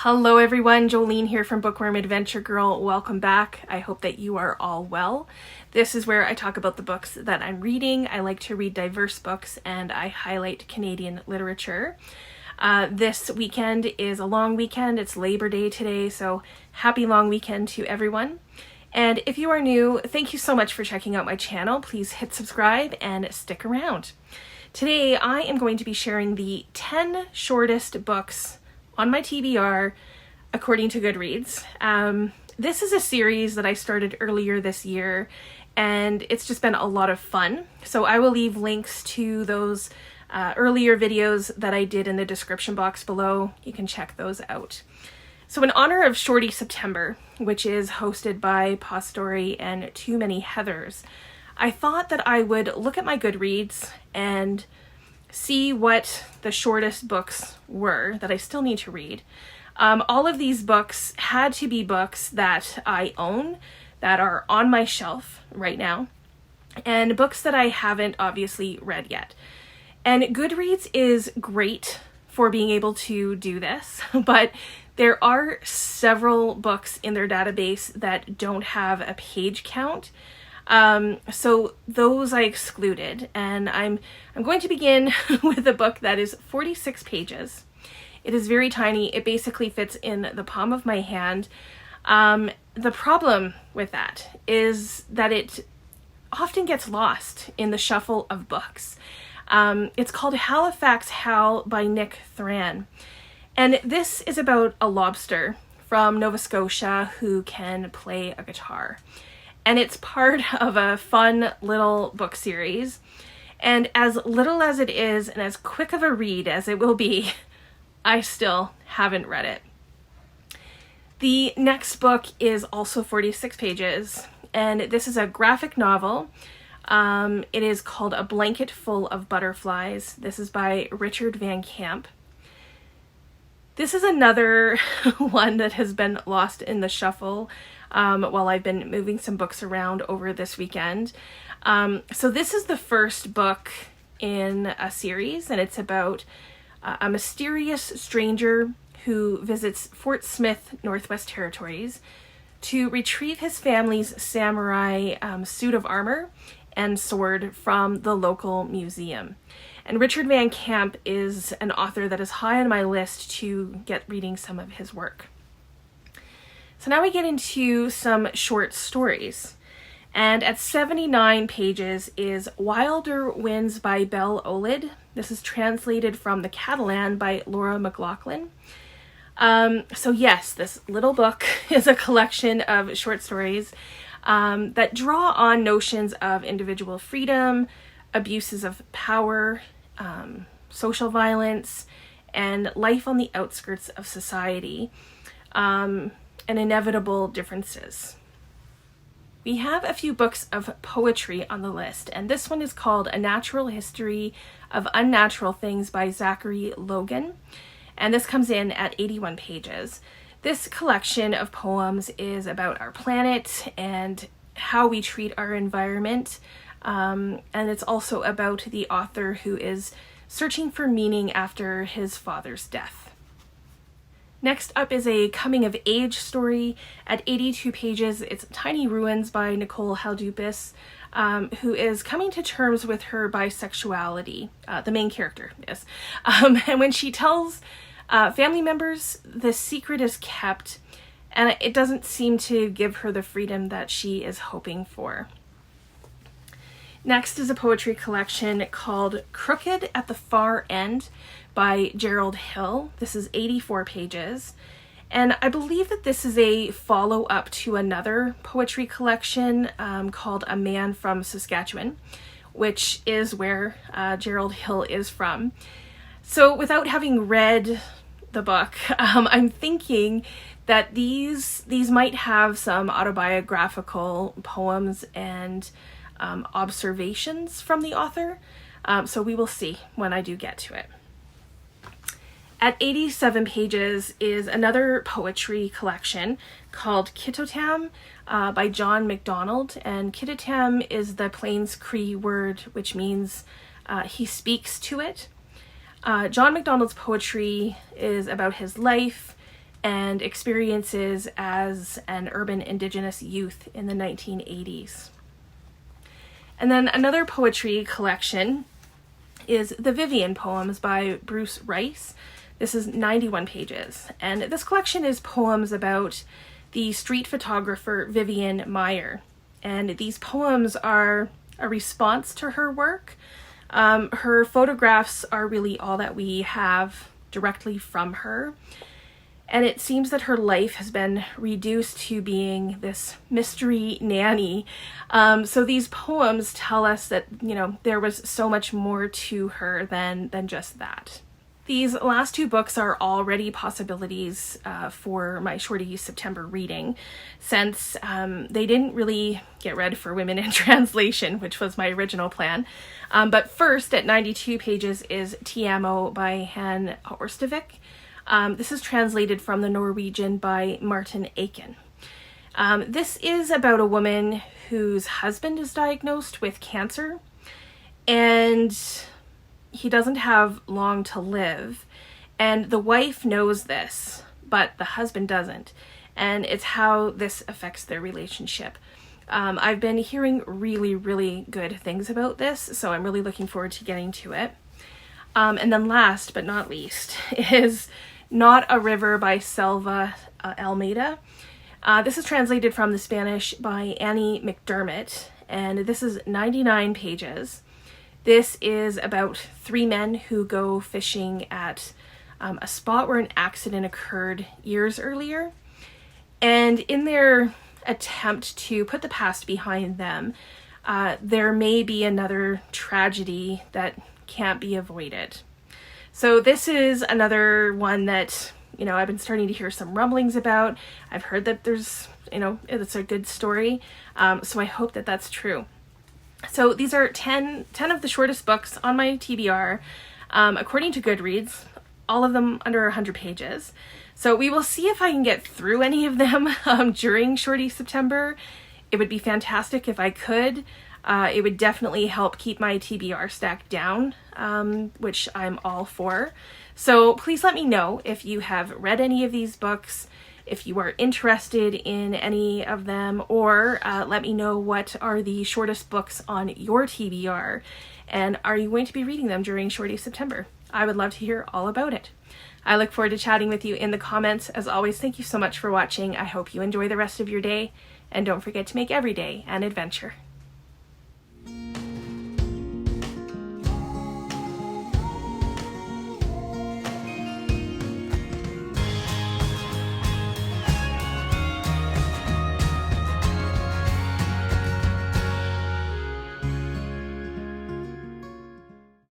Hello everyone, Jolene here from Bookworm Adventure Girl. Welcome back. I hope that you are all well. This is where I talk about the books that I'm reading. I like to read diverse books and I highlight Canadian literature. This weekend is a long weekend. It's Labor Day today, so happy long weekend to everyone. And if you are new, thank you so much for checking out my channel. Please hit subscribe and stick around. Today I am going to be sharing the 10 shortest books on my TBR according to Goodreads. This is a series that I started earlier this year and it's just been a lot of fun. So I will leave links to those earlier videos that I did in the description box below. You can check those out. So in honor of Shorty September, which is hosted by Pastory and Too Many Heathers, I thought that I would look at my Goodreads and see what the shortest books were that I still need to read. All of these books had to be books that I own, that are on my shelf right now, and books that I haven't obviously read yet. And Goodreads is great for being able to do this, but there are several books in their database that don't have a page count. So those I excluded, and I'm going to begin with a book that is 46 pages. It is very tiny. It basically fits in the palm of my hand. The problem with that is that it often gets lost in the shuffle of books. It's called Halifax Hal by Nick Thran. And this is about a lobster from Nova Scotia who can play a guitar. And it's part of a fun little book series. And as little as it is, and as quick of a read as it will be, I still haven't read it. The next book is also 46 pages, and this is a graphic novel. It is called A Blanket Full of Butterflies. This is by Richard Van Camp. This is another one that has been lost in the shuffle while I've been moving some books around over this weekend. So this is the first book in a series, and it's about a mysterious stranger who visits Fort Smith, Northwest Territories, to retrieve his family's samurai suit of armor and sword from the local museum. And Richard Van Camp is an author that is high on my list to get reading some of his work. So now we get into some short stories. And at 79 pages is Wilder Winds by Belle Olid. This is translated from the Catalan by Laura McGloughlin. So yes, this little book is a collection of short stories that draw on notions of individual freedom, abuses of power, social violence, and life on the outskirts of society, and inevitable differences. We have a few books of poetry on the list, and this one is called A Natural History of Unnatural Things by Zachari, Logan, and this comes in at 81 pages. This collection of poems is about our planet and how we treat our environment, and it's also about the author who is searching for meaning after his father's death. Next up is a coming-of-age story. At 82 pages, it's Tiny Ruins by Nicole Haldoupis, who is coming to terms with her bisexuality. The main character is. And when she tells family members, the secret is kept, and it doesn't seem to give her the freedom that she is hoping for. Next is a poetry collection called Crooked at the Far End by Gerald Hill. This is 84 pages. And I believe that this is a follow-up to another poetry collection called A Man from Saskatchewan, which is where Gerald Hill is from. So without having read the book, I'm thinking that these might have some autobiographical poems and observations from the author, so we will see when I do get to it. At 87 pages is another poetry collection called Kitotam by John McDonald, and Kitotam is the Plains Cree word which means he speaks to it. John McDonald's poetry is about his life and experiences as an urban Indigenous youth in the 1980s. And then another poetry collection is the Vivian poems by Bruce Rice. This is 91 pages, and this collection is poems about the street photographer Vivian Meyer. And these poems are a response to her work. Her photographs are really all that we have directly from her. And it seems that her life has been reduced to being this mystery nanny. So these poems tell us that, there was so much more to her than just that. These last two books are already possibilities for my Shorty September reading, since they didn't really get read for women in translation, which was my original plan. But first, at 92 pages, is Tiamo by Hanne Orstavik. This is translated from the Norwegian by Martin Aitken. This is about a woman whose husband is diagnosed with cancer, and he doesn't have long to live, and the wife knows this, but the husband doesn't, and it's how this affects their relationship. I've been hearing really, really good things about this, so I'm really looking forward to getting to it. And then last but not least is Not a River by Selva Almada. This is translated from the Spanish by Annie McDermott, and this is 99 pages. This is about three men who go fishing at a spot where an accident occurred years earlier. And in their attempt to put the past behind them, there may be another tragedy that can't be avoided. So this is another one that, I've been starting to hear some rumblings about. I've heard that there's, it's a good story. So I hope that that's true. So these are 10 of the shortest books on my TBR, according to Goodreads, all of them under 100 pages. So we will see if I can get through any of them during Shorty September. It would be fantastic if I could. It would definitely help keep my TBR stack down, which I'm all for. So please let me know if you have read any of these books, if you are interested in any of them, or let me know what are the shortest books on your TBR, and are you going to be reading them during Shorty September? I would love to hear all about it. I look forward to chatting with you in the comments. As always, thank you so much for watching. I hope you enjoy the rest of your day, and don't forget to make every day an adventure.